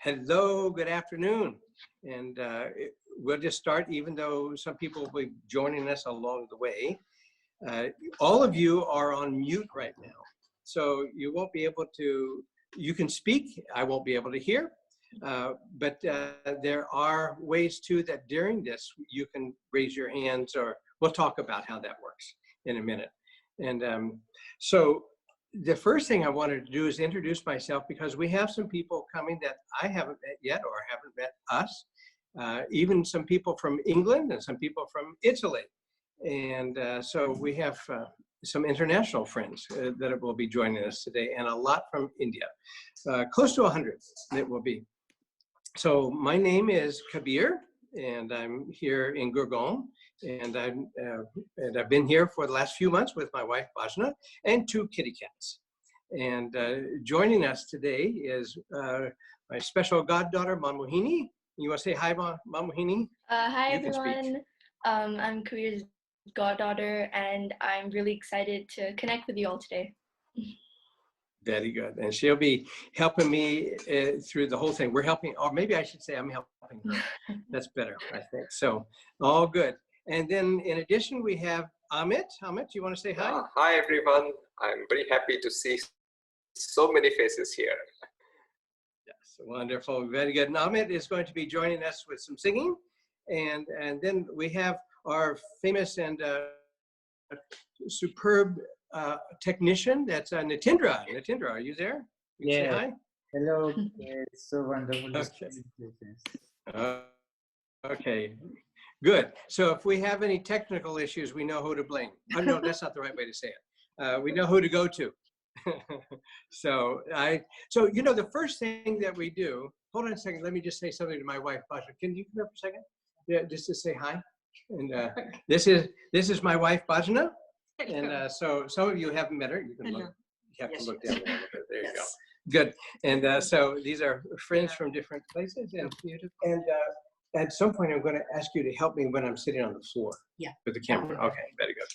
Hello, good afternoon. And we'll just start, even though some people will be joining us along the way. All of you are on mute right now. So you won't be able to, you can speak, I won't be able to hear. But there are ways too that during this, you can raise your hands, or we'll talk about how that works in a minute. And so the first thing I wanted to do is introduce myself, because we have some people coming that I haven't met yet or haven't met us, even some people from England and some people from Italy. And so we have some international friends that will be joining us today, and a lot from India, close to 100 it will be. So my name is Kabir, and I'm here in Gurgaon. And I've been here for the last few months with my wife, Bhajna, and 2 kitty cats. And joining us today is my special goddaughter, Manmohini. You want to say hi, Manmohini? Hi, everyone. I'm Kabir's goddaughter, and I'm really excited to connect with you all today. Very good. And she'll be helping me through the whole thing. We're helping, or maybe I should say I'm helping her. That's better, I think. So, all good. And then in addition, we have Amit. Amit, you want to say hi? Hi, everyone. I'm very happy to see so many faces here. Yes, wonderful. Very good. And Amit is going to be joining us with some singing. And then we have our famous and superb technician. That's Nitendra. Nitendra, are you there? You yeah. Say hi. Hello. It's so wonderful. Okay. Okay. Good. So if we have any technical issues, we know who to blame. Oh, no, that's not the right way to say it. We know who to go to. So you know, the first thing that we do, hold on a second, let me just say something to my wife, Bhajna. Can you come up for a second? Yeah, just to say hi. And this is my wife, Bhajna. And so some of you haven't met her. You can look, you have to look down a little bit. There you go. Good. And so these are friends from different places. And at some point, I'm going to ask you to help me when I'm sitting on the floor with the camera. Okay, very good.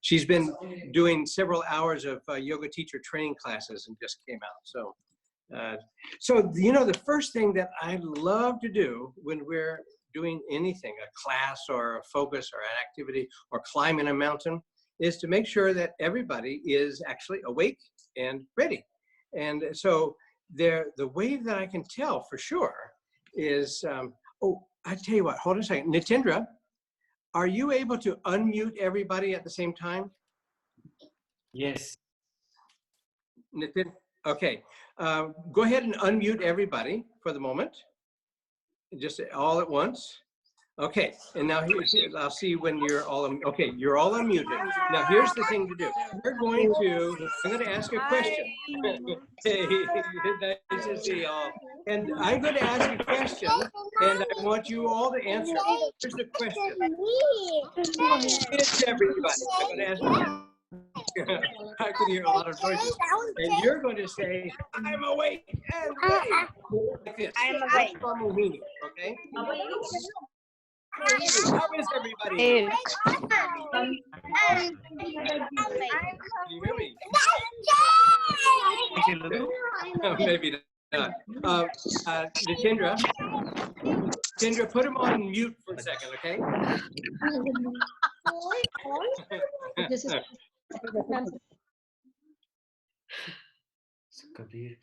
She's been doing several hours of yoga teacher training classes and just came out. So you know, the first thing that I love to do when we're doing anything, a class or a focus or an activity or climbing a mountain, is to make sure that everybody is actually awake and ready. And so the way that I can tell for sure is, oh, I tell you what, hold on a second. Nitendra, are you able to unmute everybody at the same time? Yes. Nitin, okay. Go ahead and unmute everybody for the moment. Just all at once. Okay, and now I'll see when you're all, okay, you're all unmuted. Now here's the thing to do. I'm going to ask a question. Hey, nice to see y'all. And I'm going to ask a question, and I want you all to answer. Here's the question. Who is everybody? I'm going to ask you. I can hear a lot of voices. And you're going to say, I'm awake and ready. Like this. I'm awake. That's Manmohini, okay? How is everybody? Hey. Can you hear me? Maybe not. Nitendra, put him on mute for a second, okay? This is Kabir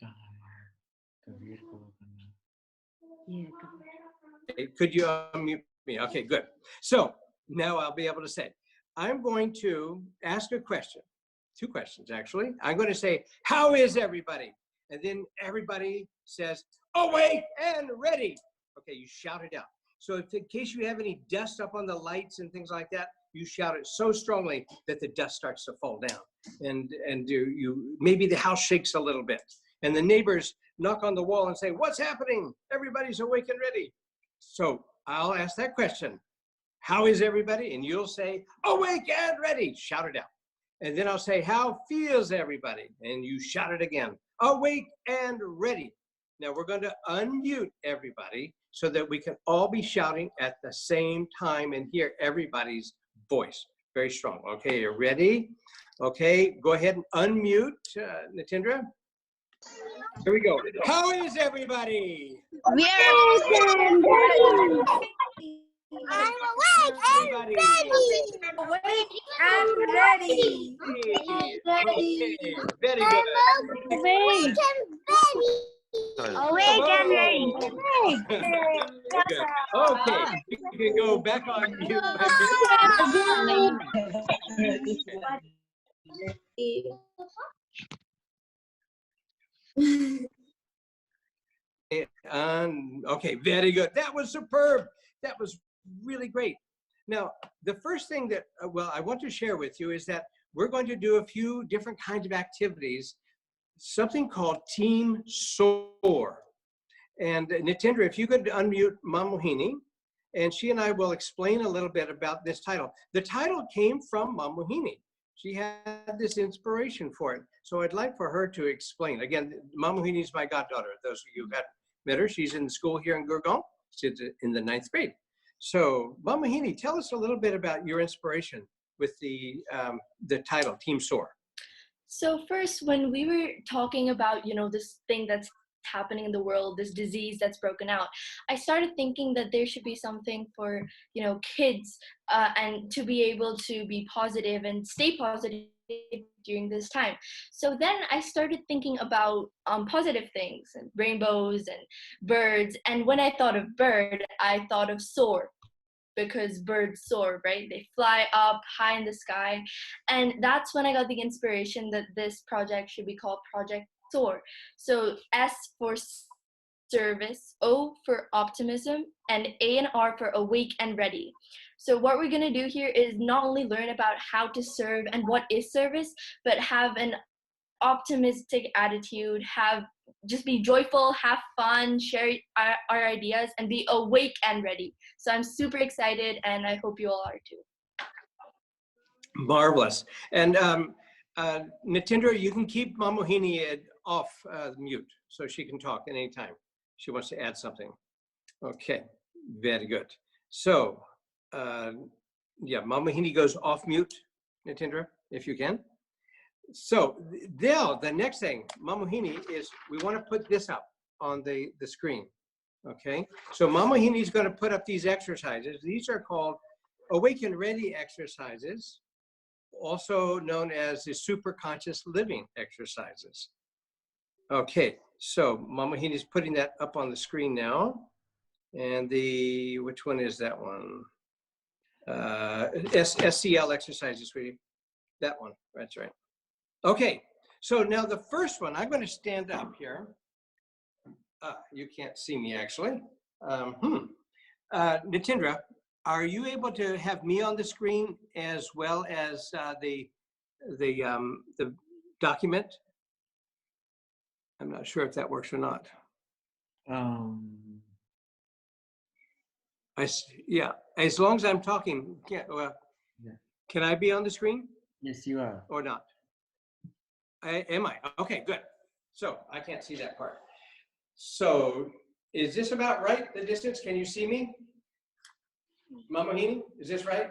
Could you unmute me? Okay, good. So now I'll be able to say, I'm going to ask a question, 2 questions actually. I'm going to say, how is everybody? And then everybody says, awake and ready. Okay, you shout it out. So if, in case you have any dust up on the lights and things like that, you shout it so strongly that the dust starts to fall down. And maybe the house shakes a little bit. And the neighbors knock on the wall and say, what's happening? Everybody's awake and ready. So I'll ask that question. How is everybody? And you'll say, awake and ready. Shout it out. And then I'll say, how feels everybody? And you shout it again. Awake and ready. Now we're going to unmute everybody so that we can all be shouting at the same time and hear everybody's voice. Very strong. Okay, you ready? Okay, go ahead and unmute, Nitendra. Here we go. How is everybody? We are awesome. I'm awake and Everybody. awake and ready. Okay, very good. Awake and ready. Awake and ready. Good. Okay, you can go back on mute. Okay, very good. That was superb. That was really great. Now, the first thing that, well, I want to share with you is that we're going to do a few different kinds of activities, something called Team S.O.A.R. And Nitendra, if you could unmute Manmohini, and she and I will explain a little bit about this title. The title came from Manmohini. She had this inspiration for it. So I'd like for her to explain. Again, Manmohini is my goddaughter. Those of you who haven't met her, she's in school here in Gurgaon. She's in the 9th grade. So Manmohini, tell us a little bit about your inspiration with the title, Team S.O.A.R. So first, when we were talking about, this thing that's happening in the world, this disease that's broken out, I started thinking that there should be something for, kids and to be able to be positive and stay positive during this time. So then I started thinking about positive things and rainbows and birds. And when I thought of bird, I thought of soar, because birds soar, right? They fly up high in the sky. And that's when I got the inspiration that this project should be called Project S.O.A.R. So S for service, O for optimism, and A and R for awake and ready. So what we're going to do here is not only learn about how to serve and what is service, but have an optimistic attitude, just be joyful, have fun, share our ideas, and be awake and ready. So I'm super excited, and I hope you all are too. Marvelous. And Nitendra, you can keep Manmohini off mute so she can talk at any time she wants to add something. Okay, very good. So, yeah, Manmohini goes off mute, Nitendra, if you can. So now the next thing, Manmohini, is we want to put this up on the screen. Okay, so Manmohini is going to put up these exercises. These are called Awaken Ready exercises, also known as the super conscious living exercises. Okay, so Manmohini is putting that up on the screen now. And which one is that one? SCL exercises, sweetie. That one, that's right. Okay, so now the first one, I'm going to stand up here. You can't see me actually. Nitendra, are you able to have me on the screen as well as the document? I'm not sure if that works or not. Yeah, as long as I'm talking, can I be on the screen? Yes, you are. Or not? Am I? Okay, good. So I can't see that part. So is this about right, the distance? Can you see me? Manmohini, is this right?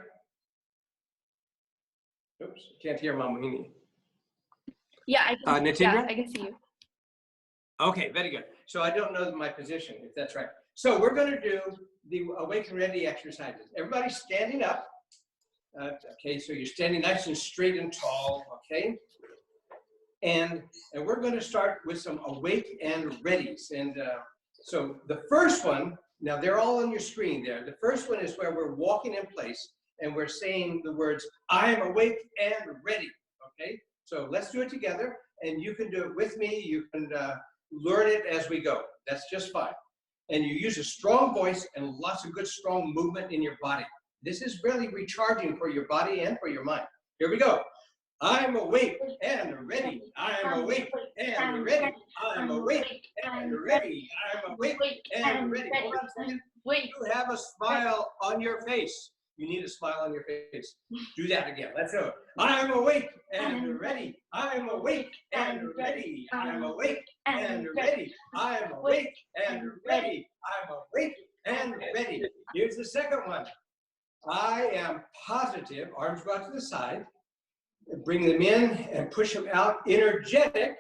Oops, can't hear Manmohini. Yeah, I can, Nitendra? yeah, I can see you. Okay, very good. So I don't know my position, if that's right. So we're going to do the Awaken Ready exercises. Everybody standing up. Okay, so you're standing nice and straight and tall, okay? And we're going to start with some awake and readies. And so the first one, now they're all on your screen there. The first one is where we're walking in place and we're saying the words, I am awake and ready, okay? So let's do it together, and you can do it with me. You can learn it as we go. That's just fine. And you use a strong voice and lots of good strong movement in your body. This is really recharging for your body and for your mind. Here we go. I'm awake and ready. I'm awake and ready. I'm awake and ready. I'm awake and ready. Hold on a second. You have a smile on your face. You need a smile on your face. Do that again. Let's go. I'm awake and ready. I'm awake and ready. I'm awake and ready. I'm awake and ready. I'm awake and ready. Here's the second one. I am positive. Arms go out to the side. Bring them in and push them out. Energetic.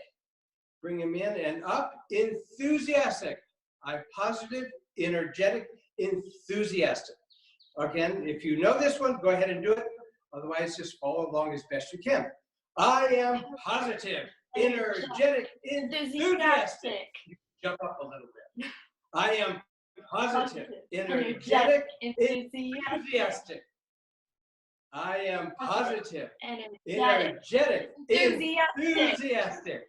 Bring them in and up. Enthusiastic. I'm positive, energetic, enthusiastic. Again, if you know this one, go ahead and do it. Otherwise, just follow along as best you can. I am positive, energetic, enthusiastic. Jump up a little bit. I am positive, energetic, enthusiastic. I am positive, energetic, enthusiastic.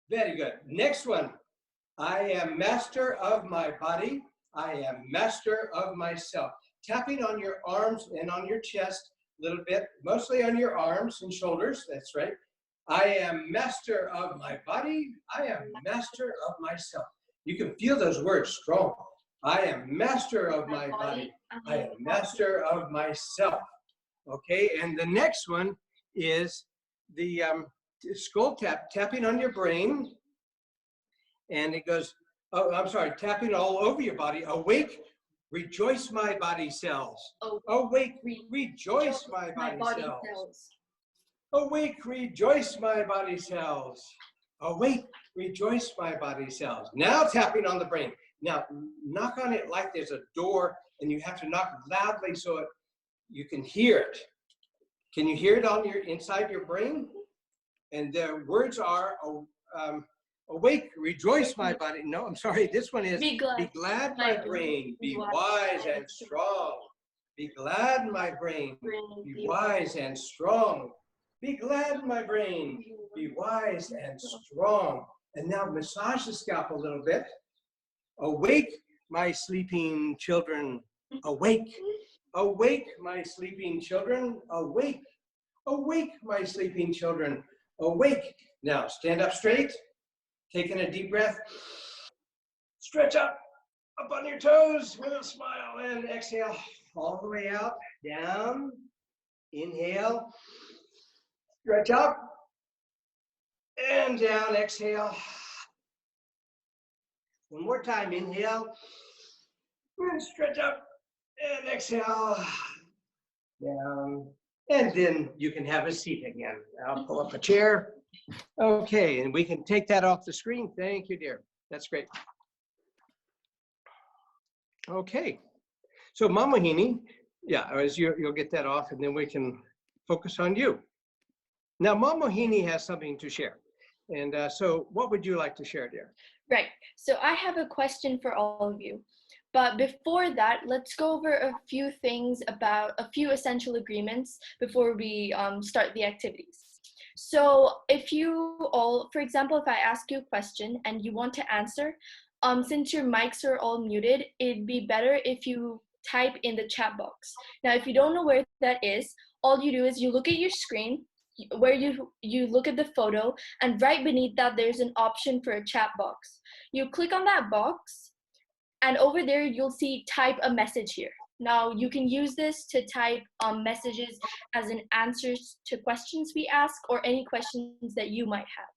Very good. Next one. I am master of my body. I am master of myself. Tapping on your arms and on your chest a little bit, mostly on your arms and shoulders. That's right. I am master of my body. I am master of myself. You can feel those words strong. I am master of my body. I am master of myself. Okay, and the next one is the skull tap, tapping on your brain. And it goes, oh, I'm sorry, tapping all over your body. Awake, rejoice my body cells. Awake, rejoice my body cells. Awake, rejoice my body cells. Awake, rejoice my body cells. Now tapping on the brain. Now knock on it like there's a door and you have to knock loudly so you can hear it. Can you hear it on your inside your brain? And the words are, awake, rejoice my body. No, I'm sorry. This one is, be glad my brain, be wise and strong. Be glad my brain, be wise and strong. Be glad my brain, be wise and strong. And now massage the scalp a little bit. Awake my sleeping children, awake. Awake my sleeping children, awake. Awake my sleeping children, awake. Now stand up straight. Taking a deep breath, stretch up on your toes with a smile, and exhale all the way out, down, inhale, stretch up, and down, exhale. One more time, inhale, and stretch up, and exhale, down, and then you can have a seat again. I'll pull up a chair. Okay, and we can take that off the screen. Thank you, dear. That's great. Okay, so Manmohini, yeah, as you'll get that off, and then we can focus on you. Now, Manmohini has something to share. And so what would you like to share, dear? Right, so I have a question for all of you. But before that, let's go over a few things about a few essential agreements before we start the activities. So if you all, for example, if I ask you a question and you want to answer, since your mics are all muted, it'd be better if you type in the chat box. Now, if you don't know where that is, all you do is you look at your screen, where you look at the photo, and right beneath that, there's an option for a chat box. You click on that box, and over there, you'll see type a message here. Now, you can use this to type messages as an answers to questions we ask or any questions that you might have.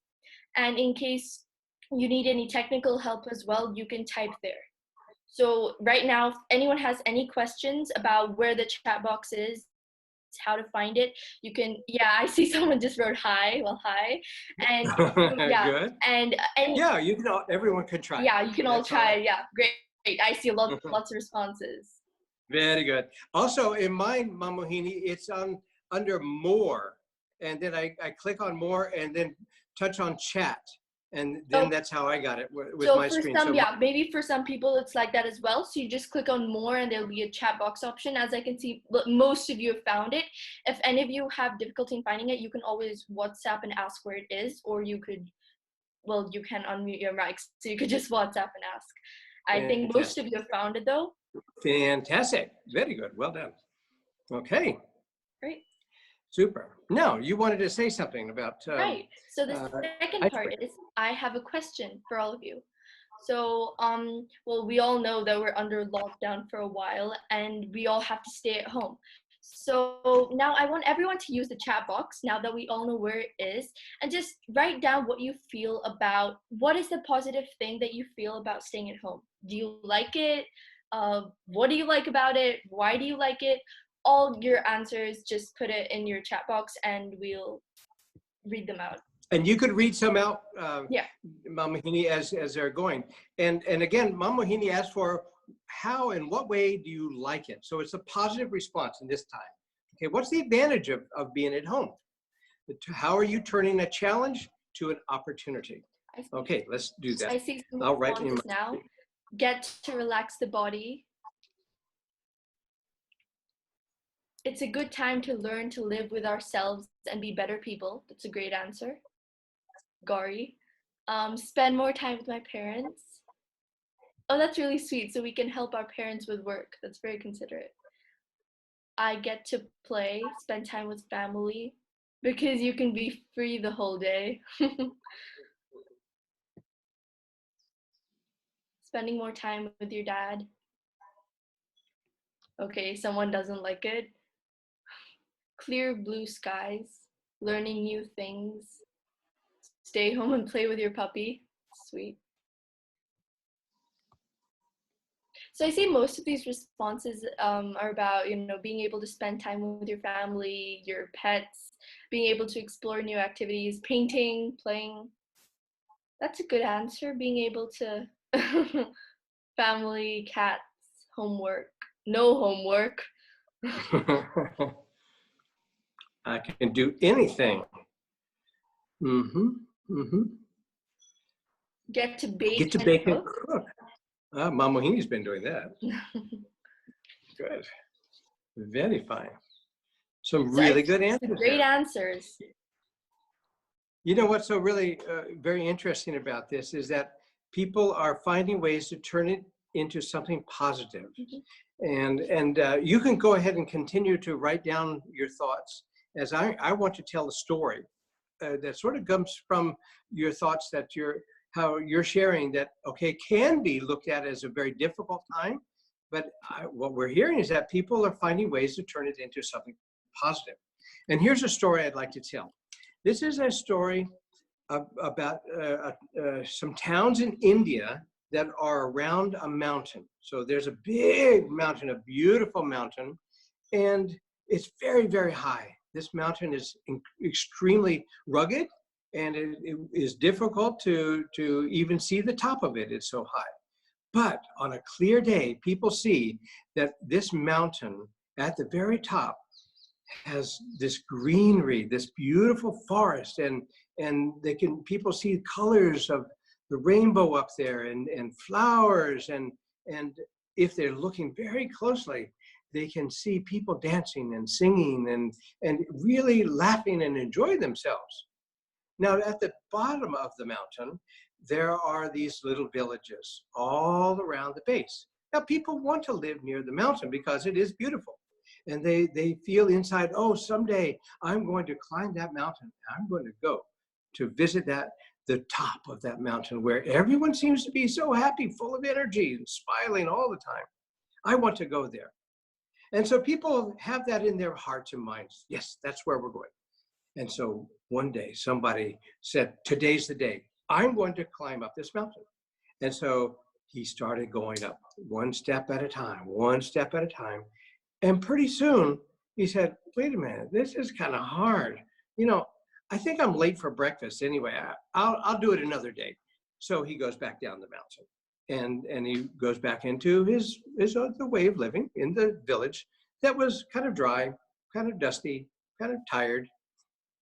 And in case you need any technical help as well, you can type there. So right now, if anyone has any questions about where the chat box is, how to find it, you can, yeah, I see someone just wrote hi. Well, hi. And yeah, good. And yeah, you can all, everyone can try. Yeah, you can all try. Right. Yeah, great. I see lots of responses. Very good. Also, in mine, Manmohini, it's under more, and then I click on more, and then touch on chat, and then that's how I got it with so my for screen. Some, yeah, maybe for some people it's like that as well. So you just click on more, and there'll be a chat box option. As I can see, most of you have found it. If any of you have difficulty in finding it, you can always WhatsApp and ask where it is, or you could, well, you can unmute your mics, so you could just WhatsApp and ask. I think most of you have found it though. Fantastic. Very good. Well done. Okay. Great. Super. Now, you wanted to say something about... right. So the second part is, I have a question for all of you. So, well, we all know that we're under lockdown for a while, and we all have to stay at home. So now I want everyone to use the chat box, now that we all know where it is, and just write down what you feel about, what is the positive thing that you feel about staying at home? Do you like it? What do you like about it? Why do you like it? All your answers, just put it in your chat box and we'll read them out. And you could read some out, Yeah. Manmohini, as they're going. And again, Manmohini asked for how and what way do you like it? So it's a positive response in this time. Okay, what's the advantage of being at home? How are you turning a challenge to an opportunity? Okay, let's do that. I see some I'll write responses now. Get to relax the body. It's a good time to learn to live with ourselves and be better people. That's a great answer. Gari. Spend more time with my parents. Oh, that's really sweet. So we can help our parents with work. That's very considerate. I get to play, spend time with family, because you can be free the whole day. Spending more time with your dad. Okay, someone doesn't like it. Clear blue skies, learning new things. Stay home and play with your puppy. Sweet. So I see most of these responses are about, being able to spend time with your family, your pets, being able to explore new activities, painting, playing. That's a good answer. Being able to family, cats, homework, no homework. I can do anything. Get to bake Get to and bake and cook. cook. Manmohini's been doing that. Good. Very fine. Some really good answers. Great there. answers. You know what's so really very interesting about this is that people are finding ways to turn it into something positive. And you can go ahead and continue to write down your thoughts, as I want to tell a story that sort of comes from your thoughts that how you're sharing that, okay, can be looked at as a very difficult time, but what we're hearing is that people are finding ways to turn it into something positive. And here's a story I'd like to tell. This is a story about some towns in India that are around a mountain. So there's a big mountain, a beautiful mountain, and it's very, very high. This mountain is extremely rugged, and it is difficult to even see the top of it. It's so high. But on a clear day, people see that this mountain at the very top has this greenery, this beautiful forest, and people see colors of the rainbow up there, and flowers, and if they're looking very closely, they can see people dancing and singing and really laughing and enjoying themselves. Now, at the bottom of the mountain, there are these little villages all around the base. Now, people want to live near the mountain because it is beautiful. And they feel inside, oh, someday I'm going to climb that mountain. I'm going to go to visit the top of that mountain where everyone seems to be so happy, full of energy and smiling all the time. I want to go there. And so people have that in their hearts and minds. Yes, that's where we're going. And so one day somebody said, today's the day. I'm going to climb up this mountain. And so he started going up one step at a time, one step at a time. And pretty soon he said, wait a minute, this is kind of hard. I think I'm late for breakfast anyway. I'll do it another day. So he goes back down the mountain, and he goes back into his the way of living in the village that was kind of dry, kind of dusty, kind of tired.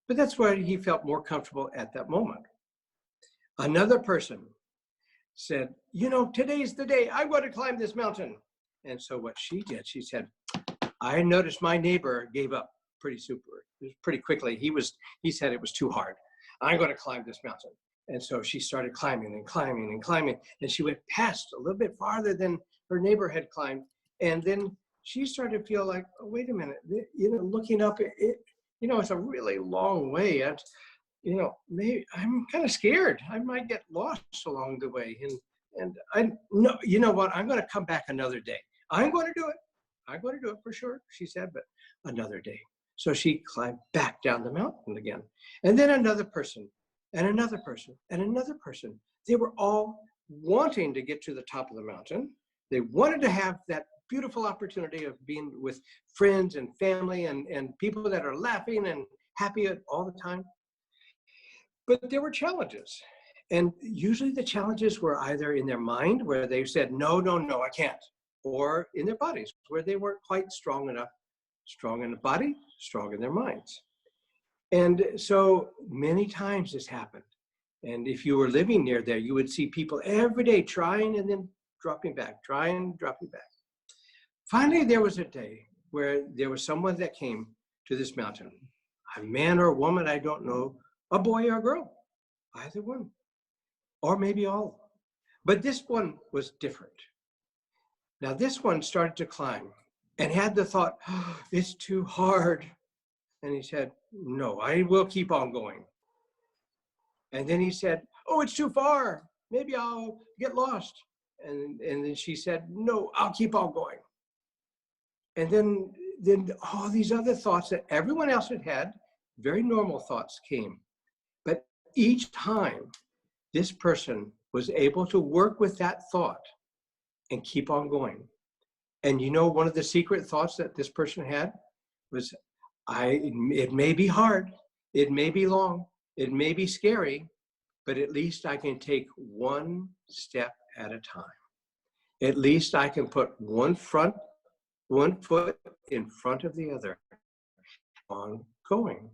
But that's why he felt more comfortable at that moment. Another person said, today's the day. I want to climb this mountain. And so what she did, she said, I noticed my neighbor gave up pretty quickly. He said it was too hard. I'm going to climb this mountain. And so she started climbing and climbing and climbing. And she went past a little bit farther than her neighbor had climbed. And then she started to feel like, oh, wait a minute, looking up, it's a really long way. Maybe I'm kind of scared. I might get lost along the way. And I know, you know what? I'm going to come back another day. I'm going to do it. I'm going to do it for sure, she said, but another day. So she climbed back down the mountain again. And then another person, and another person, and another person. They were all wanting to get to the top of the mountain. They wanted to have that beautiful opportunity of being with friends and family and people that are laughing and happy all the time. But there were challenges. And usually the challenges were either in their mind, where they said, no, no, no, I can't. Or in their bodies, where they weren't quite strong enough, strong in the body, strong in their minds. And so many times this happened. And if you were living near there, you would see people every day trying and then dropping back, trying, dropping back. Finally, there was a day where there was someone that came to this mountain, a man or a woman, I don't know, a boy or a girl, either one, or maybe all. But this one was different. Now this one started to climb and had the thought, oh, it's too hard. And he said, no, I will keep on going. And then he said, oh, it's too far. Maybe I'll get lost. And then she said, no, I'll keep on going. And then all these other thoughts that everyone else had had, very normal thoughts came. But each time, this person was able to work with that thought and keep on going. And you know, one of the secret thoughts that this person had was, it may be hard, it may be long, it may be scary, but at least I can take one step at a time. At least I can put one foot in front of the other, on going.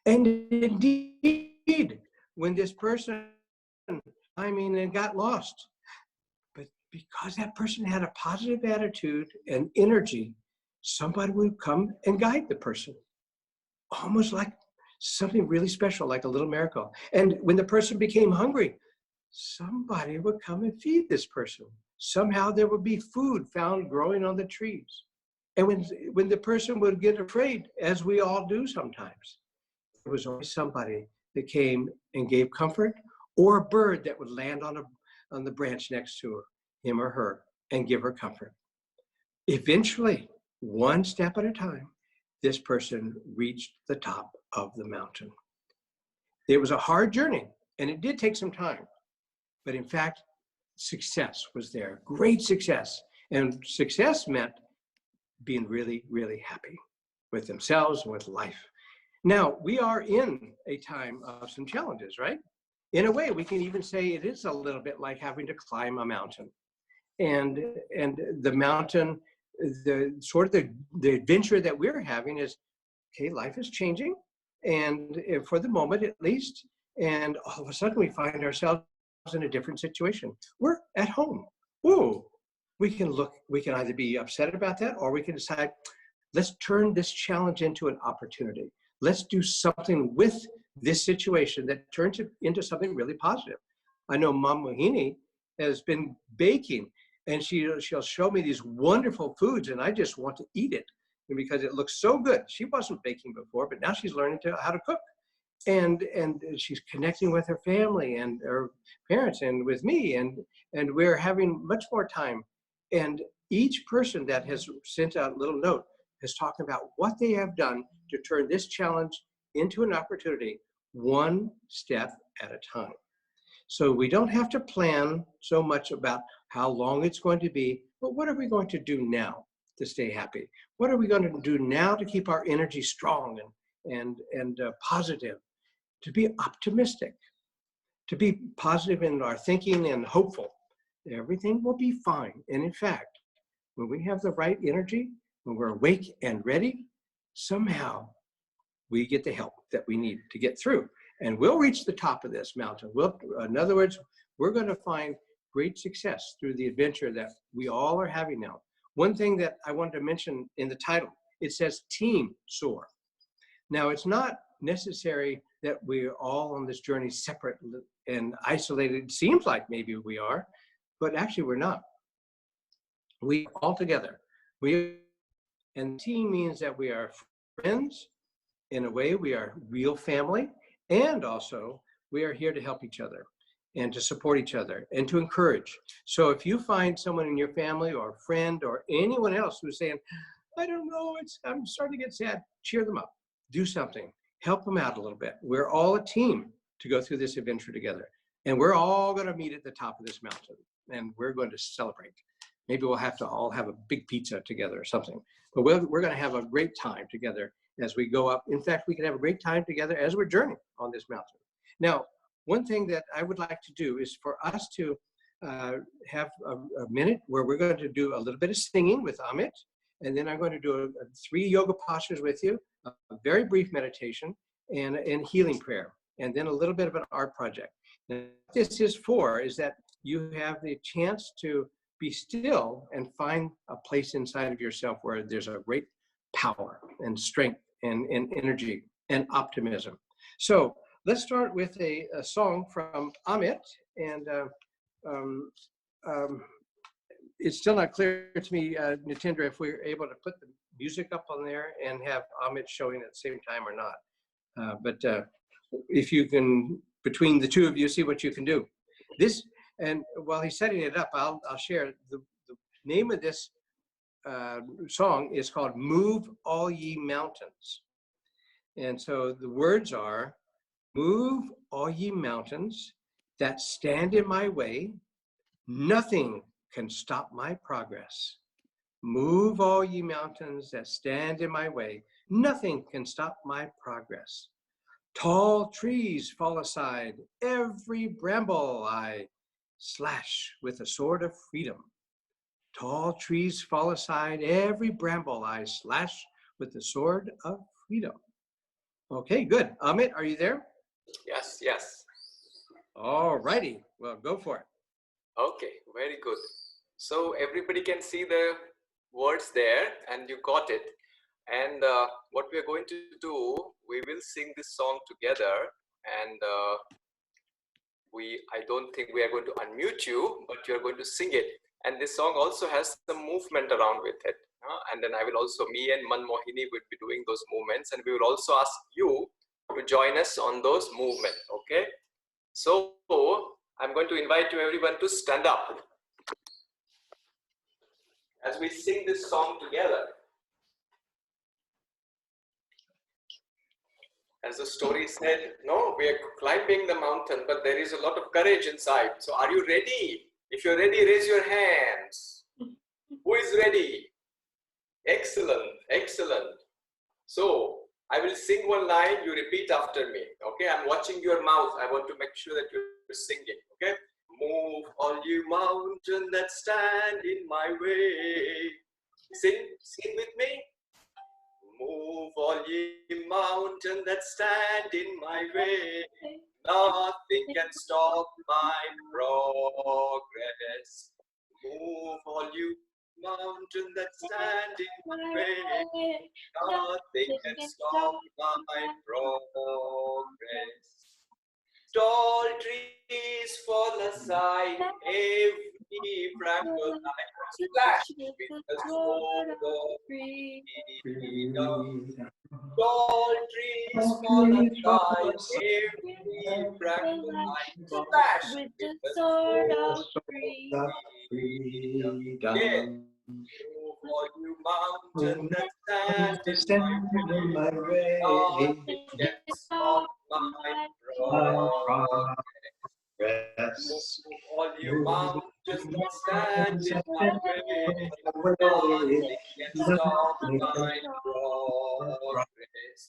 And indeed, when this person, and got lost, but because that person had a positive attitude and energy, somebody would come and guide the person, almost like something really special, like a little miracle. And when the person became hungry, somebody would come and feed this person. Somehow there would be food found growing on the trees. And when the person would get afraid, as we all do sometimes, there was always somebody that came and gave comfort, or a bird that would land on the branch next to him or her and give her comfort. Eventually, one step at a time, this person reached the top of the mountain. It was a hard journey, and it did take some time. But in fact, success was there, great success. And success meant being really, really happy with themselves and with life. Now, we are in a time of some challenges, right? In a way, we can even say it is a little bit like having to climb a mountain. And the mountain, the adventure that we're having is, okay, life is changing, and for the moment at least, and all of a sudden we find ourselves in a different situation. We're at home. Whoa, we can either be upset about that, or we can decide, let's turn this challenge into an opportunity. Let's do something with this situation that turns it into something really positive. I know Manmohini has been baking, and she'll show me these wonderful foods, and I just want to eat it because it looks so good. She wasn't baking before, but now she's learning how to cook. And she's connecting with her family and her parents and with me, and we're having much more time. And each person that has sent out a little note is talking about what they have done to turn this challenge into an opportunity, one step at a time. So we don't have to plan so much about how long it's going to be, but what are we going to do now to stay happy? What are we going to do now to keep our energy strong and positive, to be optimistic, to be positive in our thinking and hopeful? Everything will be fine. And in fact, when we have the right energy, when we're awake and ready, somehow we get the help that we need to get through. And we'll reach the top of this mountain. In other words, we're going to find great success through the adventure that we all are having now. One thing that I wanted to mention in the title, it says Team S.O.A.R. Now, it's not necessary that we're all on this journey separate and isolated. It seems like maybe we are, but actually we're not. We are all together. And team means that we are friends. In a way, we are real family. And also, we are here to help each other and to support each other and to encourage. So if you find someone in your family or a friend or anyone else who's saying, I don't know, I'm starting to get sad, cheer them up, do something, help them out a little bit. We're all a team to go through this adventure together. And we're all going to meet at the top of this mountain, and we're going to celebrate. Maybe we'll have to all have a big pizza together or something. But we're going to have a great time together as we go up. In fact, we can have a great time together as we're journeying on this mountain. Now, one thing that I would like to do is for us to have a minute where we're going to do a little bit of singing with Amit, and then I'm going to do 3 yoga postures with you, a very brief meditation, and healing prayer, and then a little bit of an art project. Now, what this is for is that you have the chance to be still and find a place inside of yourself where there's a great power and strength and energy and optimism. So let's start with a song from Amit, and it's still not clear to me, Nitendra, if we're able to put the music up on there and have Amit showing at the same time or not. But if you can, between the two of you, see what you can do. This, and while he's setting it up, I'll share the name of this song is called Move All Ye Mountains. And so the words are, move all ye mountains that stand in my way, nothing can stop my progress. Move all ye mountains that stand in my way, nothing can stop my progress. Tall trees fall aside, every bramble I slash with a sword of freedom. Tall trees fall aside, every bramble I slash with the sword of freedom. Okay, good. Amit, are you there? Yes, yes. All righty. Well, go for it. Okay, very good. So everybody can see the words there, and you got it. And what we are going to do, we will sing this song together, and I don't think we are going to unmute you, but you're going to sing it. And this song also has some movement around with it. And then I will also, me and Manmohini will be doing those movements, and we will also ask you to join us on those movements, okay? So I'm going to invite you everyone to stand up as we sing this song together. As the story said, no, we are climbing the mountain, but there is a lot of courage inside. So are you ready? If you're ready, raise your hands. Who is ready? Excellent, excellent. So I will sing one line, you repeat after me. Okay, I'm watching your mouth. I want to make sure that you're singing. Okay, move all you mountains that stand in my way. Sing with me. Move all ye mountains that stand in my way. Nothing can stop my progress. Move all you mountains that stand in my way. Nothing can stop my progress. Tall trees fall aside, every bramble I splash with the sword of freedom. Tall trees fall aside, every bramble I splash with the sword of freedom. Yes. Move all you mountains that stand in my way. Nothing can stop my progress. Move all you mountains that stand in my way. Nothing can stop my progress.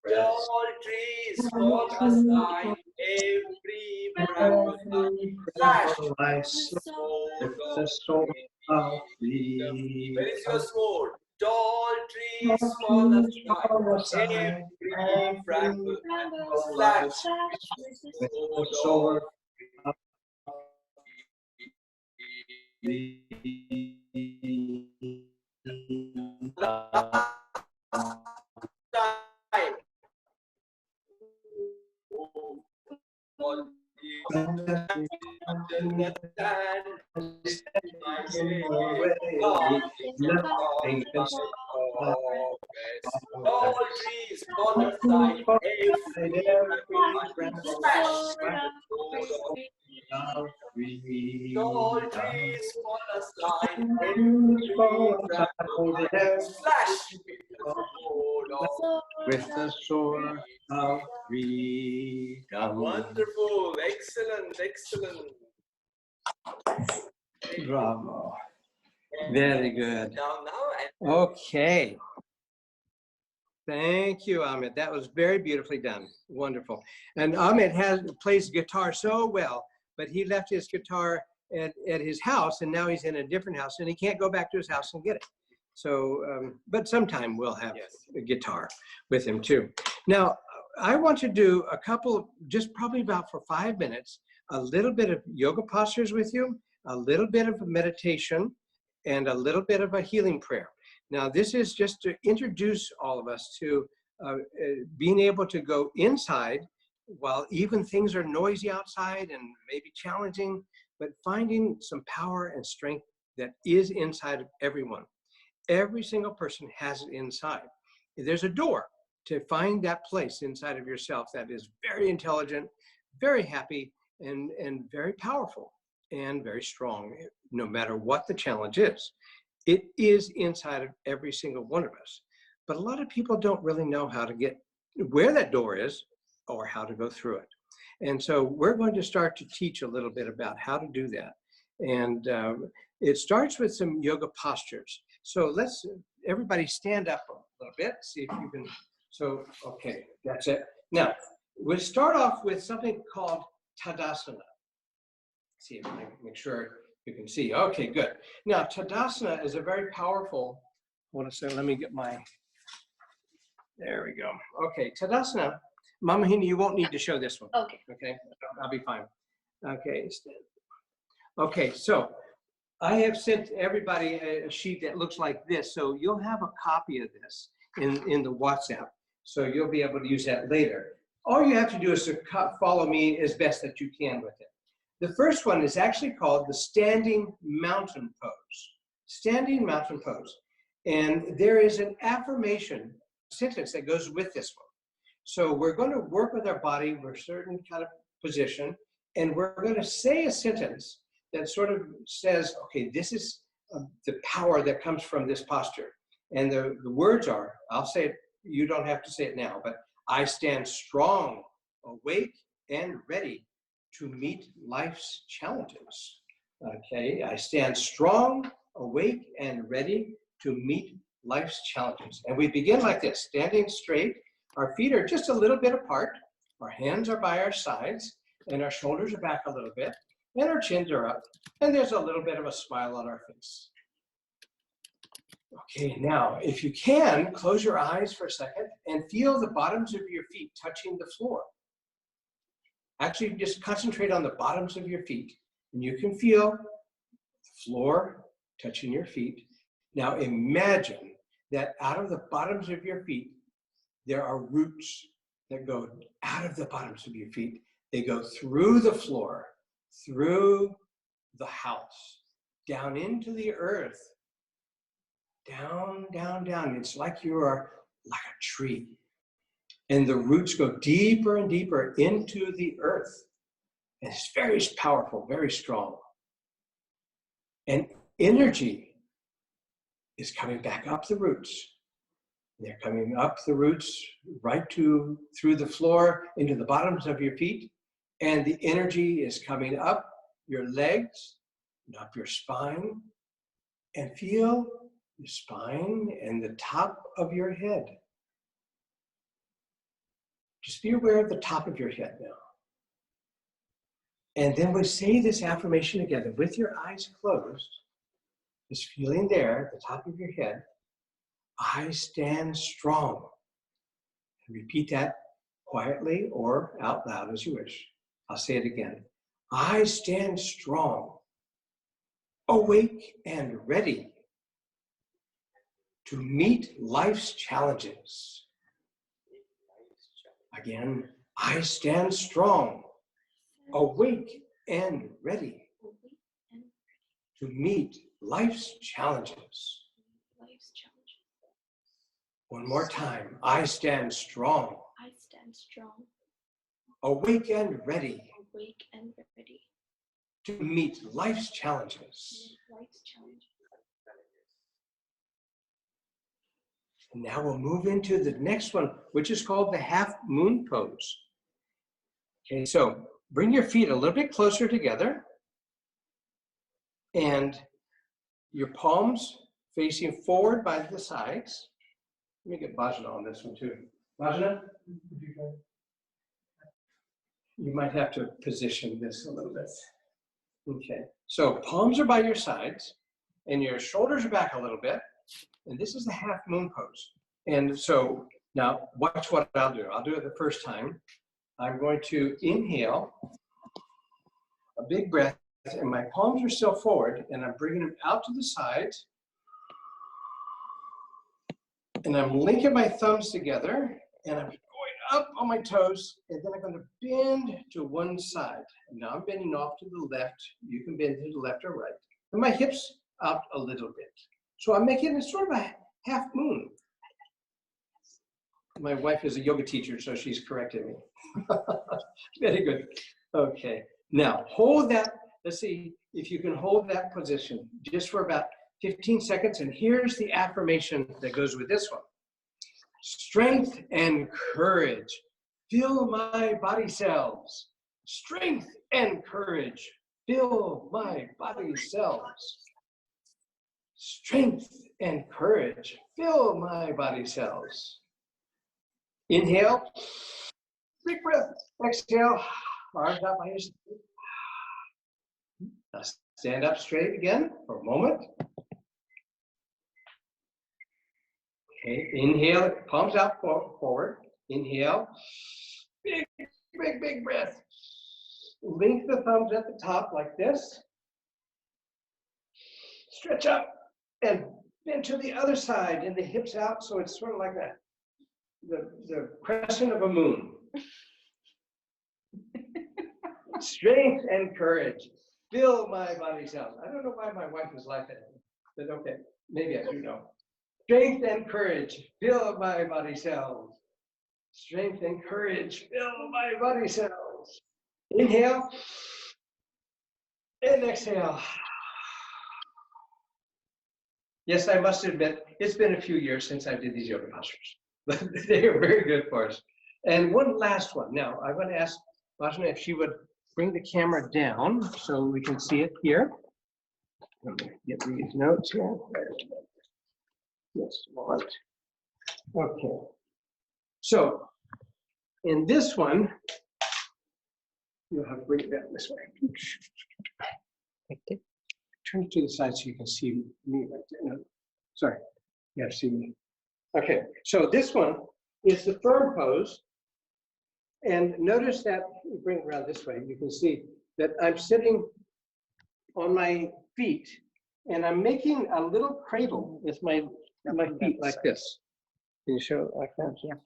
Tall trees fall aside, every bramble flash with the sword of freedom. Where is your sword? Tall trees fall aside, every bramble flash with the sword of time. All that stand in my way, nothing can stop my progress. All trees fall aside, every bramble smash with the sword of freedom. Tall trees fall aside, every bramble slash with the sword of freedom. Wonderful, excellent, excellent. Bravo. Very good. Now, Okay. Thank you, Ahmed. That was very beautifully done. Wonderful. And Ahmed plays guitar so well, but he left his guitar at his house, and now he's in a different house, and he can't go back to his house and get it. So, but sometime we'll have a guitar with him too. Now, I want to do a couple, just probably about for 5 minutes, a little bit of yoga postures with you, a little bit of meditation, and a little bit of a healing prayer. Now, this is just to introduce all of us to being able to go inside while even things are noisy outside and maybe challenging, but finding some power and strength that is inside of everyone. Every single person has it inside. There's a door to find that place inside of yourself that is very intelligent, very happy, and very powerful and very strong, no matter what the challenge is. It is inside of every single one of us. But a lot of people don't really know how to get where that door is or how to go through it. And so we're going to start to teach a little bit about how to do that. And it starts with some yoga postures. So let's everybody stand up a little bit, see if you can. So, okay, that's it. Now, we'll start off with something called Tadasana. See if I can make sure you can see. Okay, good. Now, Tadasana is a very powerful, let me get my, there we go. Okay, Tadasana, Manmohini, you won't need to show this one. Okay. Okay, I'll be fine. Okay, okay, so I have sent everybody a sheet that looks like this, so you'll have a copy of this in the WhatsApp, so you'll be able to use that later. All you have to do is to follow me as best that you can with it. The first one is actually called the standing mountain pose. Standing mountain pose. And there is an affirmation sentence that goes with this one. So we're going to work with our body, we're a certain kind of position, and we're going to say a sentence that sort of says, okay, this is the power that comes from this posture. And the words are, I'll say it, you don't have to say it now, but I stand strong, awake, and ready to meet life's challenges. Okay, I stand strong, awake, and ready to meet life's challenges. And we begin like this, standing straight. Our feet are just a little bit apart. Our hands are by our sides, and our shoulders are back a little bit, and our chins are up, and there's a little bit of a smile on our face. Okay, now, if you can, close your eyes for a second and feel the bottoms of your feet touching the floor. Actually, just concentrate on the bottoms of your feet, and you can feel the floor touching your feet. Now imagine that out of the bottoms of your feet, there are roots that go out of the bottoms of your feet. They go through the floor, through the house, down into the earth, down, down, down. It's like you are like a tree. And the roots go deeper and deeper into the earth. And it's very powerful, very strong. And energy is coming back up the roots. They're coming up the roots right through the floor into the bottoms of your feet. And the energy is coming up your legs and up your spine. And feel your spine and the top of your head. Just be aware of the top of your head now. And then we say this affirmation together with your eyes closed, just feeling there at the top of your head, I stand strong. And repeat that quietly or out loud as you wish. I'll say it again. I stand strong, awake and ready to meet life's challenges. Again, I stand strong, awake and ready to meet life's challenges. One more time. I stand strong. I stand strong, Awake and ready awake and ready to meet life's challenges. to meet life's challenges. And now we'll move into the next one, which is called the half moon pose. Okay, so bring your feet a little bit closer together and your palms facing forward by the sides. Let me get Bhajana on this one too. Bhajana, you might have to position this a little bit. Okay, so palms are by your sides and your shoulders are back a little bit. And this is the half moon pose. And so now watch what I'll do. I'll do it the first time. I'm going to inhale a big breath and my palms are still forward and I'm bringing them out to the sides. And I'm linking my thumbs together and I'm going up on my toes and then I'm going to bend to one side. And now I'm bending off to the left. You can bend to the left or right. And my hips out a little bit. So I'm making it sort of a half moon. My wife is a yoga teacher, so she's corrected me. Very good. Okay. Now hold that. Let's see if you can hold that position just for about 15 seconds. And here's the affirmation that goes with this one. Strength and courage fill my body cells. Strength and courage fill my body cells. Strength and courage fill my body cells. Inhale, big breath. Exhale, arms out by your side. Now stand up straight again for a moment. Okay, inhale, palms out forward. Inhale, big breath. Link the thumbs at the top like this. Stretch up and bend to the other side and the hips out so it's sort of like that. The crescent of a moon. Strength and courage fill my body cells. I don't know why my wife is like that, but okay, maybe I do know. Strength and courage fill my body cells. Strength and courage fill my body cells. Inhale and exhale. Yes, I must admit, it's been a few years since I did these yoga postures, but they are very good for us. And one last one. Now, I'm going to ask Bhajana if she would bring the camera down so we can see it here. Let me get these notes here. Just a moment. Okay. So, in this one, you'll have to bring it down this way. Okay. Turn it to the side so you can see me right there. No, sorry, you have to see me. Okay, so this one is the firm pose. And notice that, bring it around this way, you can see that I'm sitting on my feet and I'm making a little cradle with my feet like this. Can you show it like that? Yeah.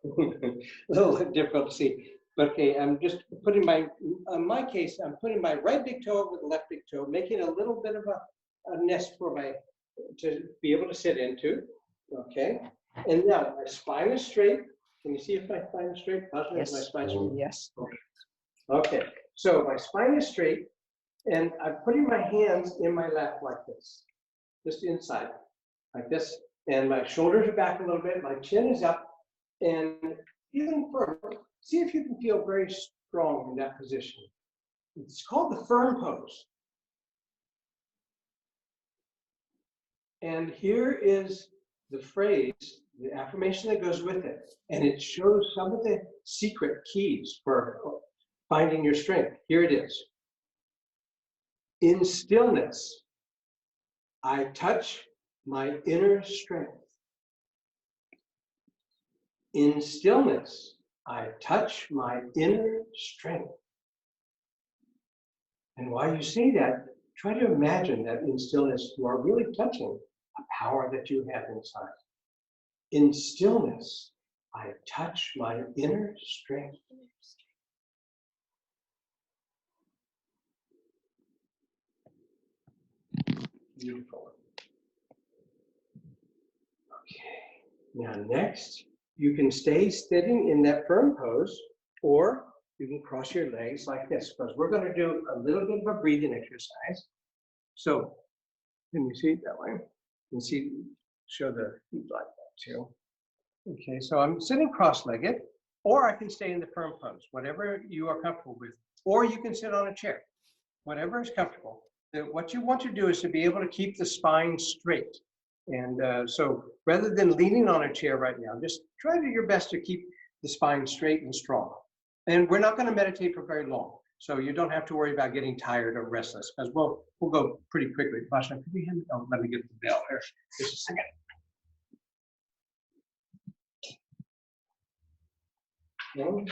A little difficult to see. Okay, I'm just putting in my case, I'm putting my right big toe over the left big toe, making a little bit of a nest for to be able to sit into, okay? And now my spine is straight. Can you see if my spine is straight? Yes. My spine straight? Yes. Okay, so my spine is straight, and I'm putting my hands in my lap like this, just inside, like this, and my shoulders are back a little bit, my chin is up, and even further, see if you can feel very strong in that position. It's called the firm pose. And here is the phrase, the affirmation that goes with it. And it shows some of the secret keys for finding your strength. Here it is. In stillness, I touch my inner strength. In stillness, I touch my inner strength. And while you say that, try to imagine that in stillness, you are really touching a power that you have inside. In stillness, I touch my inner strength. Beautiful. Okay. Now next, you can stay sitting in that firm pose, or you can cross your legs like this, because we're going to do a little bit of a breathing exercise. So, can you see it that way? You can see, show the feet like that too. Okay, so I'm sitting cross-legged, or I can stay in the firm pose, whatever you are comfortable with, or you can sit on a chair, whatever is comfortable. What you want to do is to be able to keep the spine straight. And so rather than leaning on a chair right now, just try to do your best to keep the spine straight and strong. And we're not going to meditate for very long. So you don't have to worry about getting tired or restless, because we'll go pretty quickly. Basha, could you hand me? Oh, let me get the bell here. Just a second. Okay.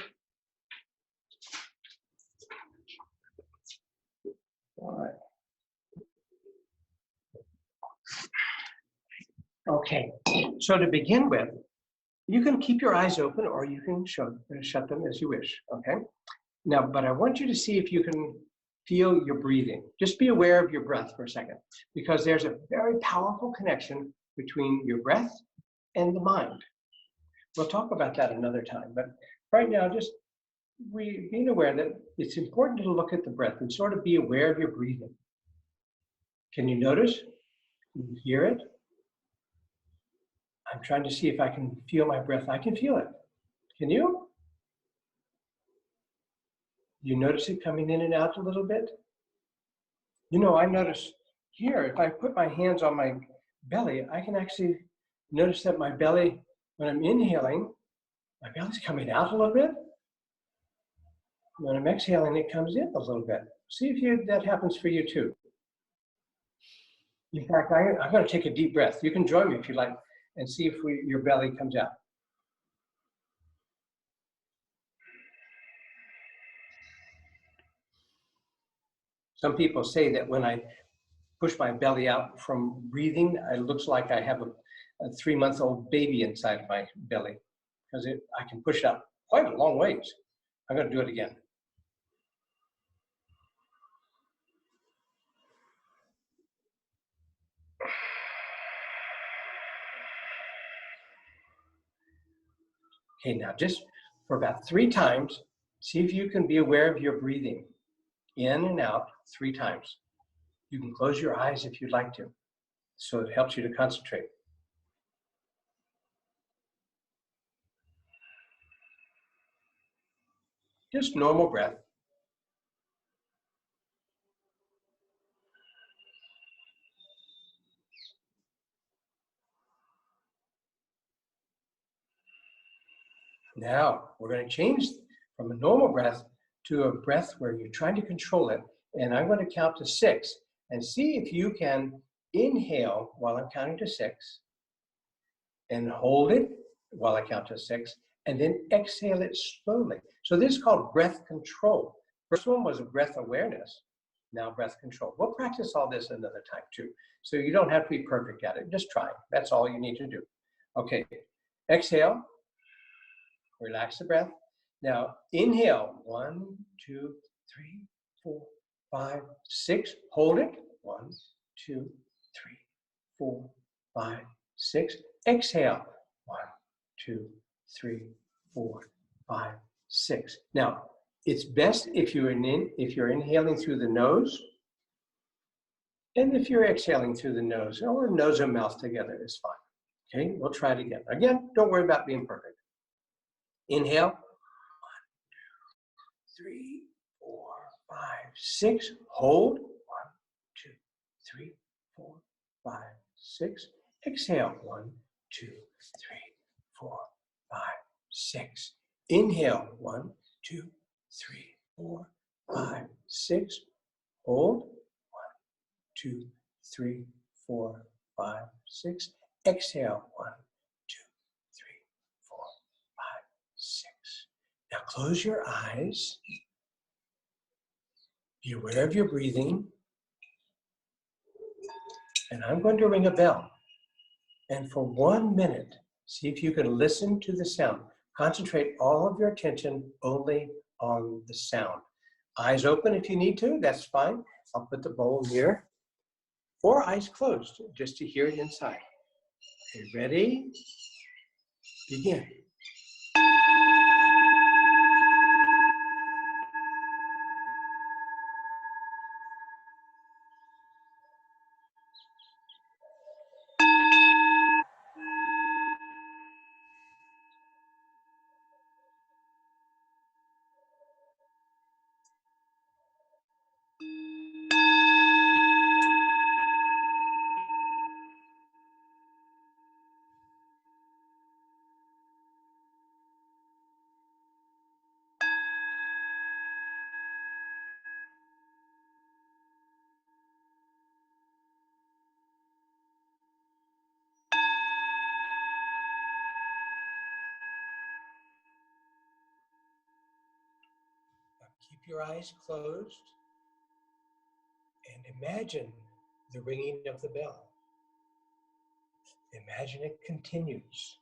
All right. Okay. So to begin with, you can keep your eyes open or you can shut them as you wish. Okay. Now, but I want you to see if you can feel your breathing. Just be aware of your breath for a second, because there's a very powerful connection between your breath and the mind. We'll talk about that another time, but right now, just being aware that it's important to look at the breath and sort of be aware of your breathing. Can you notice? Can you hear it? I'm trying to see if I can feel my breath. I can feel it. Can you? You notice it coming in and out a little bit? You know, I notice here, if I put my hands on my belly, I can actually notice that my belly, when I'm inhaling, my belly's coming out a little bit. When I'm exhaling, it comes in a little bit. See if that happens for you too. In fact, I'm going to take a deep breath. You can join me if you like, and see if your belly comes out. Some people say that when I push my belly out from breathing, it looks like I have a 3-month-old baby inside my belly, because I can push up quite a long ways. I'm going to do it again. Okay, now just for about 3 times, see if you can be aware of your breathing in and out 3 times. You can close your eyes if you'd like to, so it helps you to concentrate. Just normal breath. Now, we're going to change from a normal breath to a breath where you're trying to control it. And I'm going to count to 6 and see if you can inhale while I'm counting to 6 and hold it while I count to 6 and then exhale it slowly. So this is called breath control. First one was breath awareness, now breath control. We'll practice all this another time too. So you don't have to be perfect at it, just try. That's all you need to do. Okay, exhale. Relax the breath. Now inhale, 1, 2, 3, 4, 5, 6. Hold it. 1, 2, 3, 4, 5, 6. Exhale. 1, 2, 3, 4, 5, 6. Now it's best if you're inhaling through the nose, and if you're exhaling through the nose, or nose and mouth together is fine. Okay, we'll try it again. Again, don't worry about being perfect. Inhale. 1, 2, 3, 4, 5, 6. Hold. 1, 2, 3, 4, 5, 6. Exhale. 1, 2, 3, 4, 5, 6. Inhale. 1, 2, 3, 4, 5, 6. Hold. 1, 2, 3, 4, 5, 6. Exhale. 1, 2, 3, 4, 5, 6. Now close your eyes. Be aware of your breathing. And I'm going to ring a bell. And for 1 minute, see if you can listen to the sound. Concentrate all of your attention only on the sound. Eyes open if you need to, that's fine. I'll put the bowl here. Or eyes closed, just to hear it inside. Okay, ready? Begin. your eyes closed and imagine the ringing of the bell. Imagine it continues.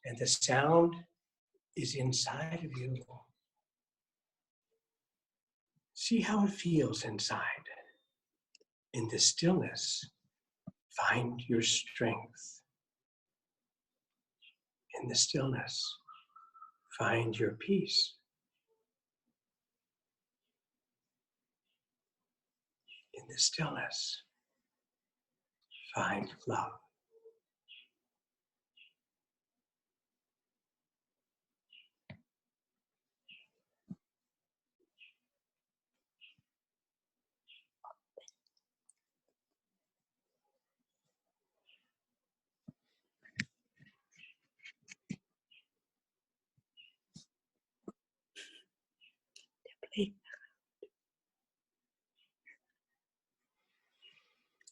And the sound is inside of you. See how it feels inside. In the stillness, find your strength. In the stillness, find your peace. In the stillness, find love.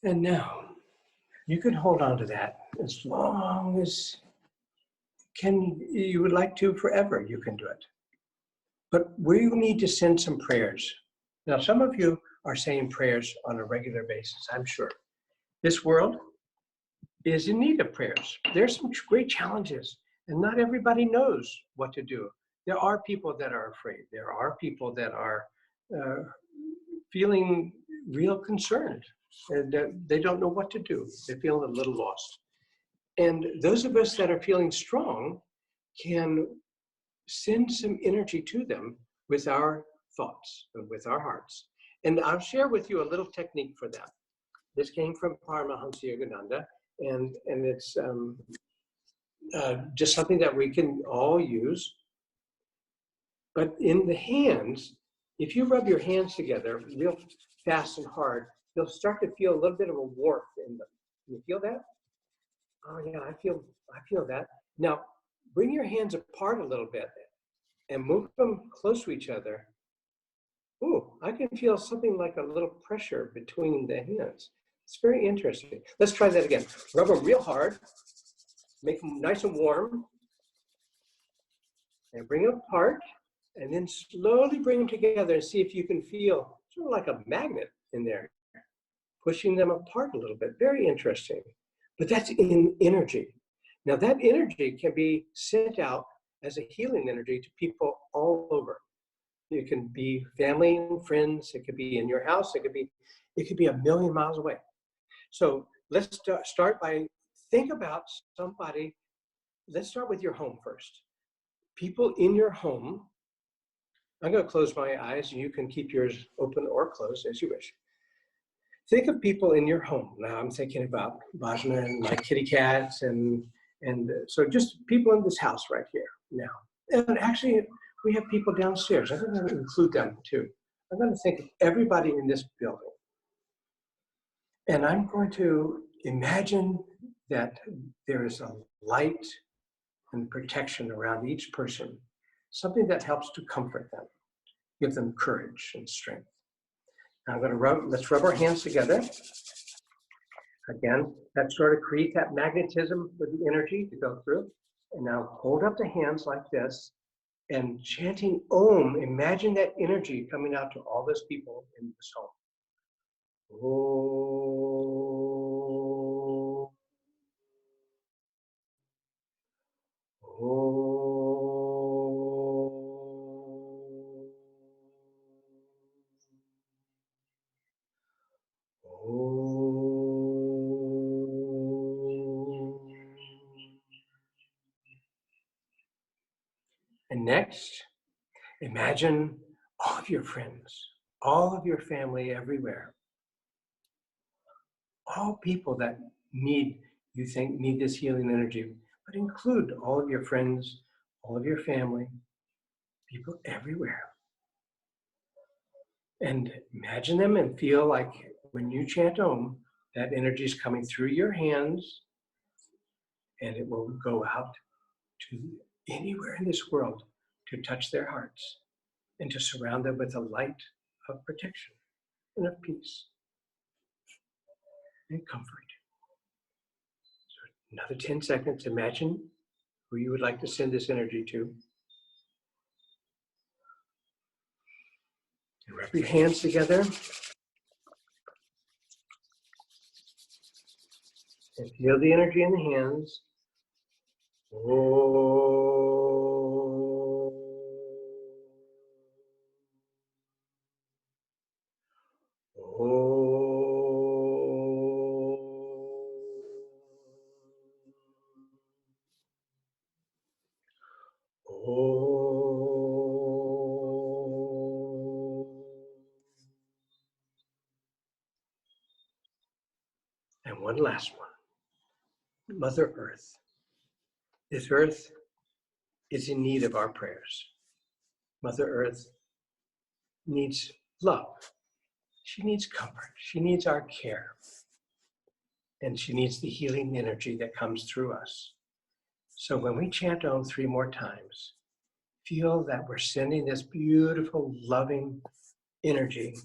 And now, you can hold on to that as long as you would like to forever. You can do it. But we need to send some prayers. Now, some of you are saying prayers on a regular basis, I'm sure. This world is in need of prayers. There's some great challenges, and not everybody knows what to do. There are people that are afraid. There are people that are feeling real concerned, and they don't know what to do. They feel a little lost. And those of us that are feeling strong can send some energy to them with our thoughts, with our hearts. And I'll share with you a little technique for that. This came from Paramahansa Yogananda, and it's just something that we can all use. But in the hands, if you rub your hands together real fast and hard, you'll start to feel a little bit of a warmth in them. Can you feel that? Oh yeah, I feel that. Now, bring your hands apart a little bit and move them close to each other. Ooh, I can feel something like a little pressure between the hands. It's very interesting. Let's try that again. Rub them real hard, make them nice and warm, and bring them apart, and then slowly bring them together and see if you can feel sort of like a magnet in there, pushing them apart a little bit. Very interesting. But that's in energy. Now that energy can be sent out as a healing energy to people all over. It can be family and friends. It could be in your house. It could be a million miles away. So let's start by think about somebody. Let's start with your home first. People in your home. I'm going to close my eyes, and you can keep yours open or closed as you wish. Think of people in your home. Now I'm thinking about Bhajna and my kitty cats, and so just people in this house right here now. And actually, we have people downstairs. I'm going to include them too. I'm going to think of everybody in this building. And I'm going to imagine that there is a light and protection around each person, something that helps to comfort them, give them courage and strength. Now let's rub our hands together. Again, that sort of creates that magnetism for the energy to go through. And now hold up the hands like this and chanting Om, imagine that energy coming out to all those people in this home. Om. Om. And next, imagine all of your friends, all of your family everywhere, all people that you think need this healing energy, but include all of your friends, all of your family, people everywhere. And imagine them and feel like when you chant Om, that energy is coming through your hands, and it will go out to anywhere in this world to touch their hearts and to surround them with a light of protection and of peace and comfort. So another 10 seconds, imagine who you would like to send this energy to. Rub your hands together and feel the energy in the hands. And one last one. Mother Earth. This earth is in need of our prayers. Mother Earth needs love. She needs comfort. She needs our care. And she needs the healing energy that comes through us. So when we chant Om 3 more times, feel that we're sending this beautiful, loving energy,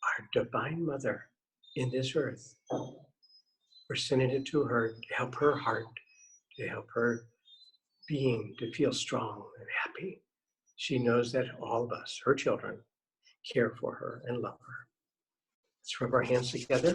our divine mother in this earth. We're sending it to her to help her heart, to help her being to feel strong and happy. She knows that all of us, her children, care for her and love her. Let's rub our hands together.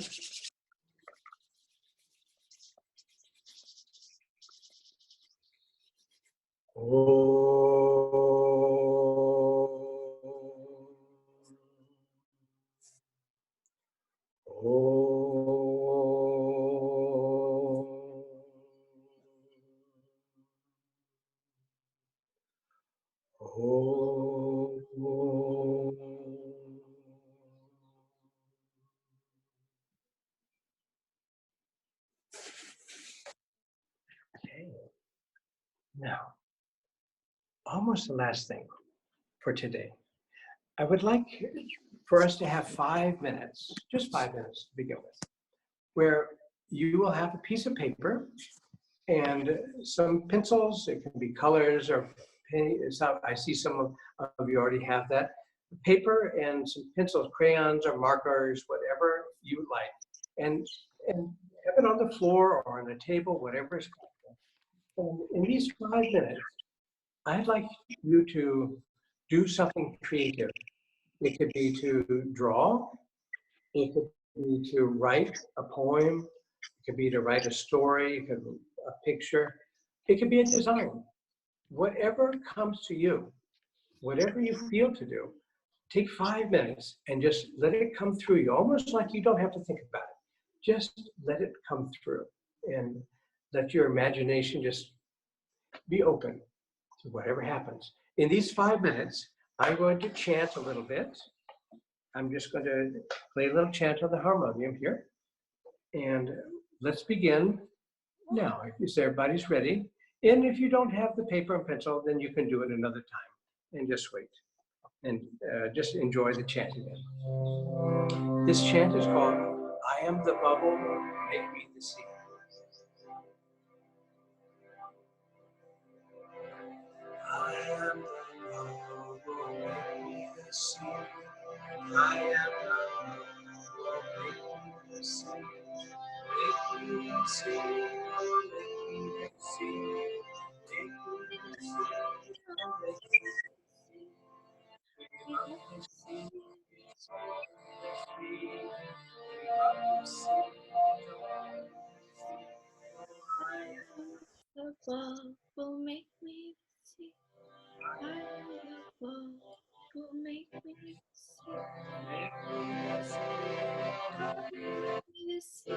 Okay. Now, almost the last thing for today. I would like for us to have 5 minutes, just 5 minutes to begin with, where you will have a piece of paper and some pencils. It can be colors or I see some of you already have that. Paper and some pencils, crayons or markers, whatever you like. And have it on the floor or on a table, whatever is comfortable. And in these 5 minutes, I'd like you to do something creative. It could be to draw. It could be to write a poem. It could be to write a story. It could be a picture. It could be a design. Whatever comes to you, whatever you feel to do, take 5 minutes and just let it come through you, almost like you don't have to think about it. Just let it come through and let your imagination just be open to whatever happens. In these 5 minutes, I'm going to chant a little bit. I'm just going to play a little chant on the harmonium here. And let's begin now. If everybody's ready. And if you don't have the paper and pencil, then you can do it another time and just wait and just enjoy the chanting. This chant is called, I am the bubble, make me the sea. I am the bubble, make me the sea. I am the bubble, make me the sea. Make me the sea, oh, make me the sea. Make me the sea, oh, make me the sea. We love the sea, it's all the sea. We love the sea, I am The bubble make me see. I am the bubble make me see. Me see.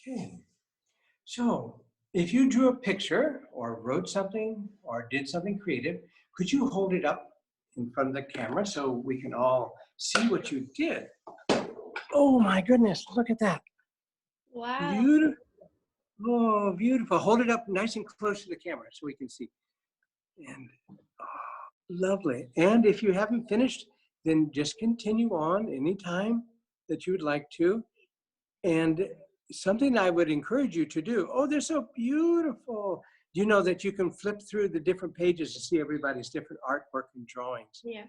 Okay. So if you drew a picture or wrote something or did something creative, could you hold it up in front of the camera so we can all see what you did? Oh my goodness, look at that. Wow. Beautiful. Oh, beautiful. Hold it up nice and close to the camera so we can see. And oh, lovely. And if you haven't finished, then just continue on anytime that you would like to. And something I would encourage you to do, oh, they're so beautiful. You know that you can flip through the different pages to see everybody's different artwork and drawings. Yeah.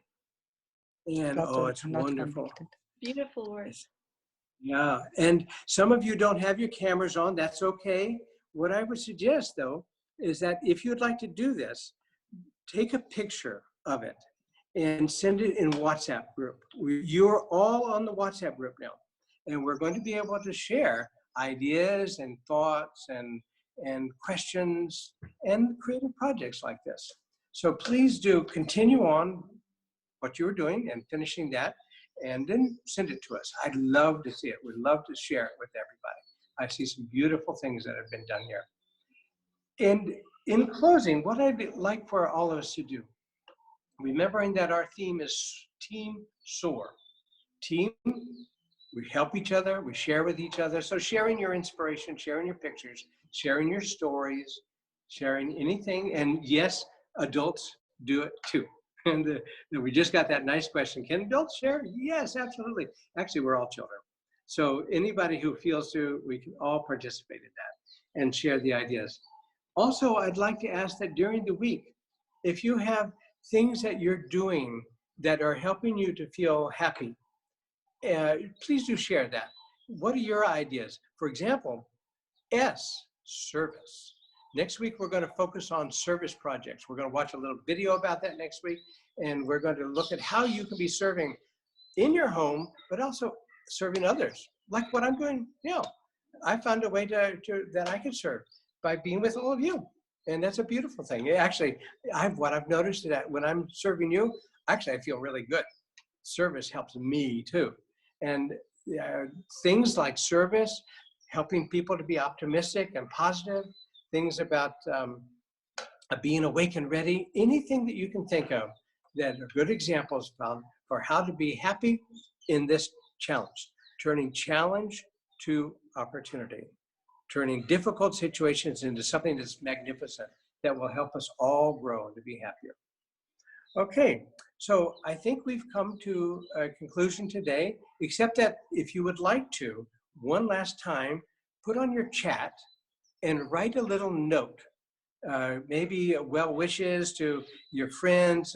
And oh, it's wonderful. Beautiful work. Yeah, and some of you don't have your cameras on, that's okay. What I would suggest though, is that if you'd like to do this, take a picture of it and send it in WhatsApp group. You're all on the WhatsApp group now, and we're going to be able to share ideas and thoughts and questions and creative projects like this. So please do continue on what you're doing and finishing that, and then send it to us. I'd love to see it. We'd love to share it with everybody. I see some beautiful things that have been done here. And in closing, what I'd like for all of us to do, remembering that our theme is Team S.O.A.R. Team, we help each other, we share with each other. So sharing your inspiration, sharing your pictures, sharing your stories, sharing anything. And yes, adults do it too. And we just got that nice question, can adults share? Yes, absolutely. Actually, we're all children. So anybody who feels to, we can all participate in that and share the ideas. Also, I'd like to ask that during the week, if you have things that you're doing that are helping you to feel happy, please do share that. What are your ideas? For example, service. Next week, we're going to focus on service projects. We're going to watch a little video about that next week, and we're going to look at how you can be serving in your home, but also serving others, like what I'm doing now. I found a way that I can serve by being with all of you, and that's a beautiful thing. Actually, what I've noticed is that when I'm serving you, actually, I feel really good. Service helps me too, and things like service, helping people to be optimistic and positive, things about being awake and ready, anything that you can think of that are good examples found for how to be happy in this challenge, turning challenge to opportunity, turning difficult situations into something that's magnificent that will help us all grow to be happier. Okay, so I think we've come to a conclusion today, except that if you would like to, one last time, put on your chat and write a little note. Maybe well wishes to your friends,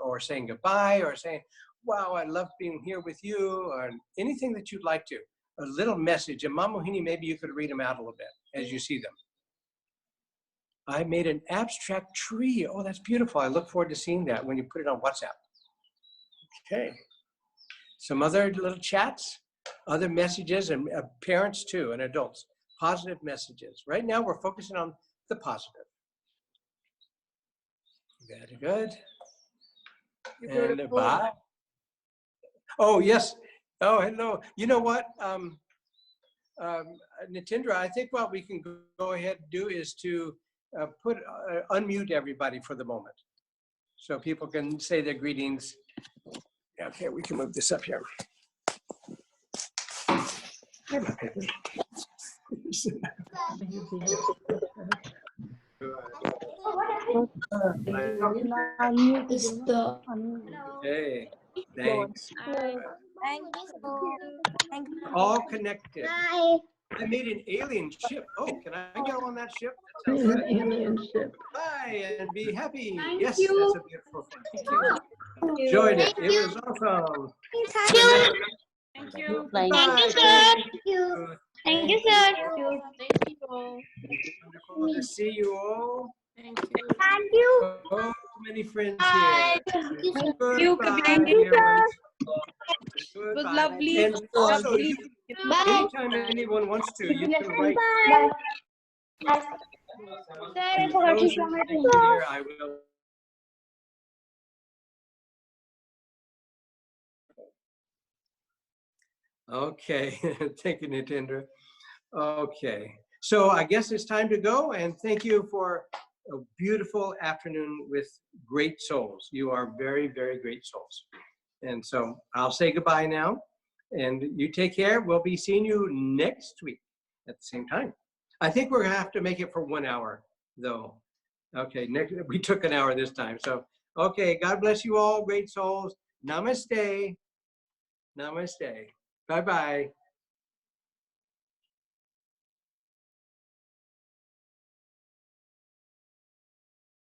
or saying goodbye, or saying, wow, I love being here with you, or anything that you'd like to. A little message. And Manmohini, maybe you could read them out a little bit as you see them. I made an abstract tree. Oh, that's beautiful. I look forward to seeing that when you put it on WhatsApp. Okay. Some other little chats, other messages, and parents too, and adults. Positive messages. Right now, we're focusing on the positive. Very good. And bye. Oh, yes. Oh, hello. You know what, Nitendra, I think what we can go ahead and do is to unmute everybody for the moment, so people can say their greetings. Okay, we can move this up here. Okay, thanks. Thank you. All connected. Bye. I made an alien ship. Oh, can I go on that ship? That sounds good. Alien ship. Bye and be happy. Thank Yes, you. that's a beautiful thing. Enjoyed it. It was awesome. Thank you. Thank you. Bye. Thank you, sir. Thank you. Thank you, sir. Thank you all. Wonderful to see you all. Thank you. Thank you. So many friends Bye. here. Thank you, sir. Goodbye, Thank you, dear ones. It was Goodbye. lovely. And also, Lovely. Bye. anytime anyone wants to, you can write. Bye. Sir, I forgot to Those show my here, I will. Okay, thank you, Nitendra. Okay, so I guess it's time to go, and thank you for a beautiful afternoon with great souls. You are very, very great souls. And so I'll say goodbye now, and you take care. We'll be seeing you next week at the same time. I think we're gonna have to make it for 1 hour though. Okay, we took an hour this time. So, okay, God bless you all, great souls. Namaste. Namaste. Bye-bye.